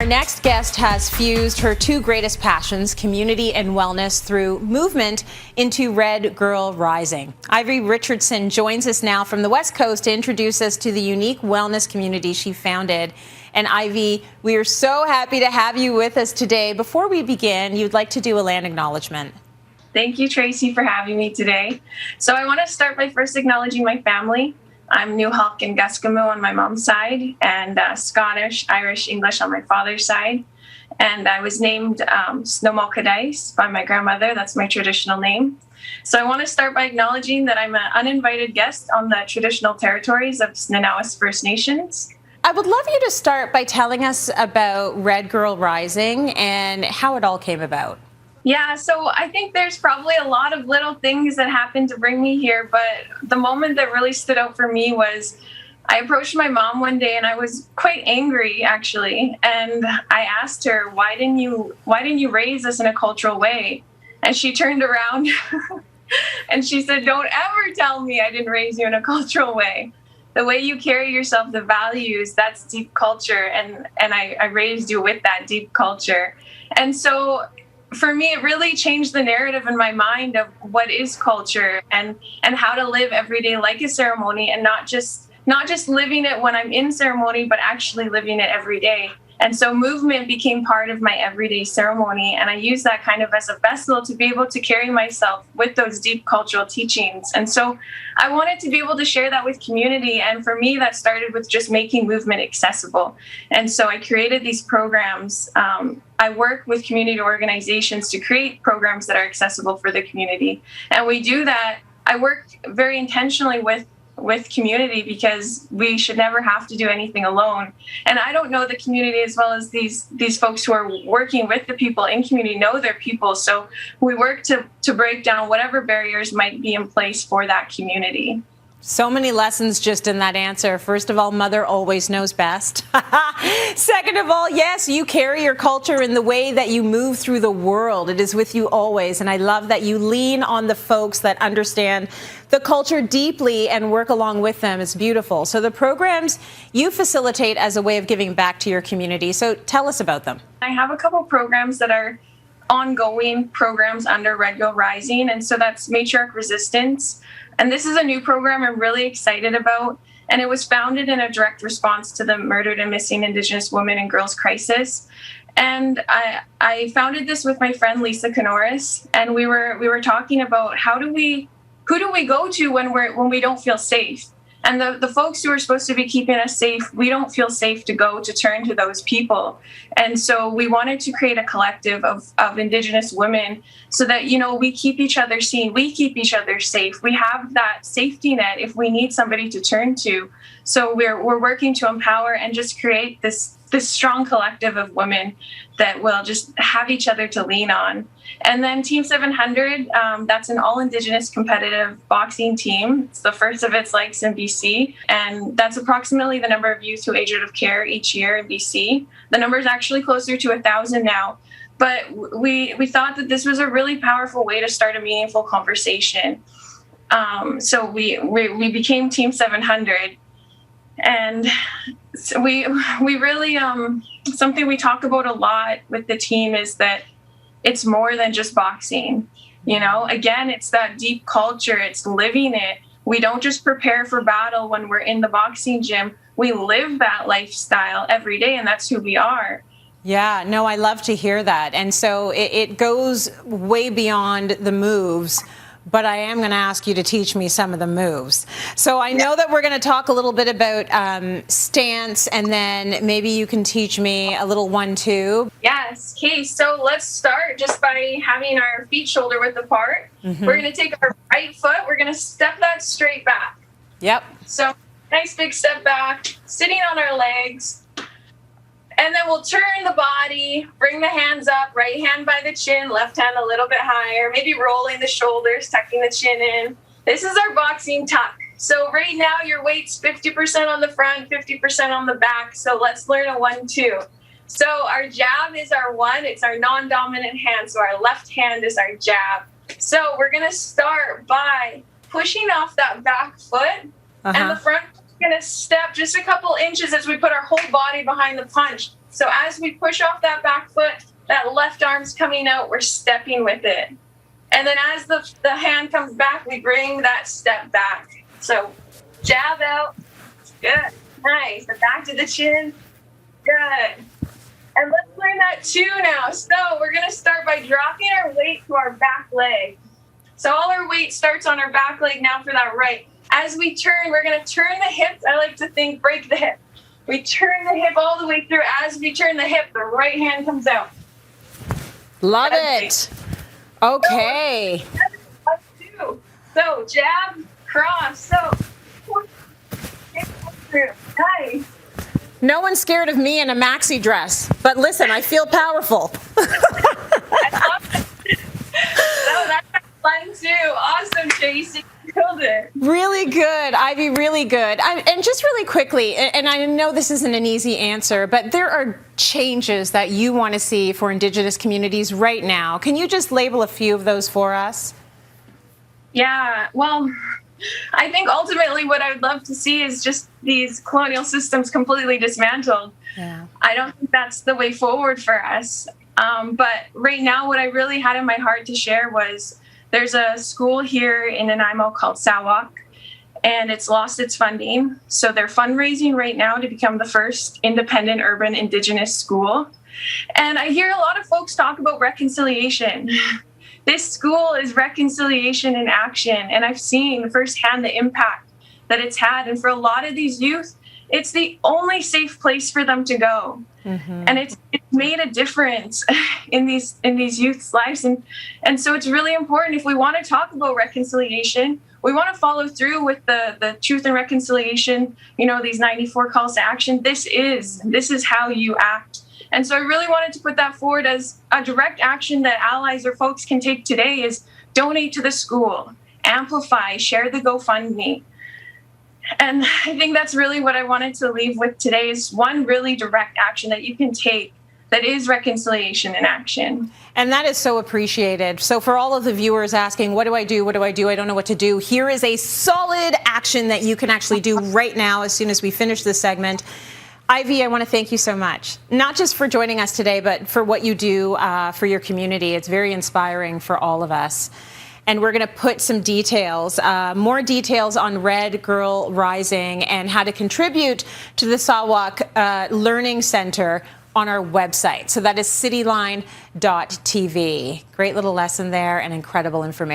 Our next guest has fused her two greatest passions, community and wellness, through movement into Red Girl Rising. Ivy Richardson joins us now from the West Coast to introduce us to the unique wellness community she founded. And Ivy, we are so happy to have you with us today. Before we begin, you'd like to do a land acknowledgement. Thank you, Tracy, for having me today. So I want to start by first acknowledging my family. I'm Newhalk and Eskimo on my mom's side, and Scottish, Irish, English on my father's side. And I was named Snowmalkadais by my grandmother. That's my traditional name. So I want to start by acknowledging that I'm an uninvited guest on the traditional territories of Snanawas First Nations. I would love you to start by telling us about Red Girl Rising and how it all came about. Yeah, so I think there's probably a lot of little things that happened to bring me here, but the moment that really stood out for me was I approached my mom one day and I was quite angry, actually, and I asked her, why didn't you raise us in a cultural way? And she turned around and she said, don't ever tell me I didn't raise you in a cultural way. The way you carry yourself, the values, that's deep culture, and I raised you with that deep culture. And so for me, it really changed the narrative in my mind of what is culture and how to live every day like a ceremony, and not just living it when I'm in ceremony, but actually living it every day. And so movement became part of my everyday ceremony, and I use that kind of as a vessel to be able to carry myself with those deep cultural teachings. And so I wanted to be able to share that with community, and for me that started with just making movement accessible. And so I created these programs. I work with community organizations to create programs that are accessible for the community, and we do that. I work very intentionally with community because we should never have to do anything alone. And I don't know the community as well as these folks who are working with the people in community know their people. So we work to break down whatever barriers might be in place for that community. So many lessons just in that answer. First of all, mother always knows best. Second of all, yes, you carry your culture in the way that you move through the world. It is with you always. And I love that you lean on the folks that understand the culture deeply and work along with them. It's beautiful. So the programs you facilitate as a way of giving back to your community. So tell us about them. I have a couple programs that are ongoing programs under Red Girl Rising. And so that's Matriarch Resistance. And this is a new program I'm really excited about. And it was founded in a direct response to the murdered and missing Indigenous women and girls crisis. And I founded this with my friend Lisa Canoris. And we were talking about who do we go to when we don't feel safe? And the folks who are supposed to be keeping us safe, we don't feel safe to go to turn to those people. And so we wanted to create a collective of Indigenous women so that, we keep each other seen, we keep each other safe. We have that safety net if we need somebody to turn to. So we're working to empower and just create this strong collective of women that will just have each other to lean on. And then Team 700, that's an all-Indigenous competitive boxing team. It's the first of its likes in BC, and that's approximately the number of youth who age out of care each year in BC. The number is actually closer to 1,000 now. But we thought that this was a really powerful way to start a meaningful conversation. So we became Team 700. And so we really, something we talk about a lot with the team is that it's more than just boxing. Again, it's that deep culture, it's living it. We don't just prepare for battle when we're in the boxing gym. We live that lifestyle every day, and that's who we are. Yeah, no, I love to hear that. And so it goes way beyond the moves. But I am going to ask you to teach me some of the moves. So I know that we're going to talk a little bit about stance, and then maybe you can teach me a little 1-2. Yes. Okay, so let's start just by having our feet shoulder width apart. Mm-hmm. We're going to take our right foot. We're going to step that straight back. Yep. So nice big step back, sitting on our legs. And then we'll turn the body, bring the hands up, right hand by the chin, left hand a little bit higher, maybe rolling the shoulders, tucking the chin in. This is our boxing tuck. So right now your weight's 50% on the front, 50% on the back. So let's learn a 1-2. So our jab is our 1. It's our non-dominant hand. So our left hand is our jab. So we're going to start by pushing off that back foot, and the front going to step just a couple inches as we put our whole body behind the punch. So as we push off that back foot, that left arm's coming out, we're stepping with it. And then as the hand comes back, we bring that step back. So jab out, good, nice. And back to the chin, good. And let's learn that two now. So we're gonna start by dropping our weight to our back leg. So all our weight starts on our back leg now for that right. As we turn, we're gonna turn the hips. I like to think break the hip. We turn the hip all the way through. As we turn the hip, the right hand comes out. Love it. Okay. So jab, cross. So nice. No one's scared of me in a maxi dress, but listen, I feel powerful. I love it. So that's fun too. Awesome, Tracy. Killed it. Really good, Ivy, really good. And just really quickly, and I know this isn't an easy answer, but there are changes that you want to see for Indigenous communities right now. Can you just label a few of those for us? Yeah, well, I think ultimately what I would love to see is just these colonial systems completely dismantled. Yeah. I don't think that's the way forward for us. But right now, what I really had in my heart to share was there's a school here in Nanaimo called Sawak, and it's lost its funding. So they're fundraising right now to become the first independent urban Indigenous school. And I hear a lot of folks talk about reconciliation. This school is reconciliation in action, and I've seen firsthand the impact that it's had. And for a lot of these youth, it's the only safe place for them to go. Mm-hmm. And it's made a difference in these youth's lives. And so it's really important, if we want to talk about reconciliation, we want to follow through with the truth and reconciliation, these 94 calls to action. This is how you act. And so I really wanted to put that forward as a direct action that allies or folks can take today is donate to the school, amplify, share the GoFundMe. And I think that's really what I wanted to leave with today is one really direct action that you can take that is reconciliation in action. And that is so appreciated. So for all of the viewers asking, what do I do? What do I do? I don't know what to do. Here is a solid action that you can actually do right now as soon as we finish this segment. Ivy, I want to thank you so much, not just for joining us today, but for what you do for your community. It's very inspiring for all of us. And we're going to put some details, more details on Red Girl Rising and how to contribute to the Sawak Learning Center on our website. So that is cityline.tv. Great little lesson there and incredible information.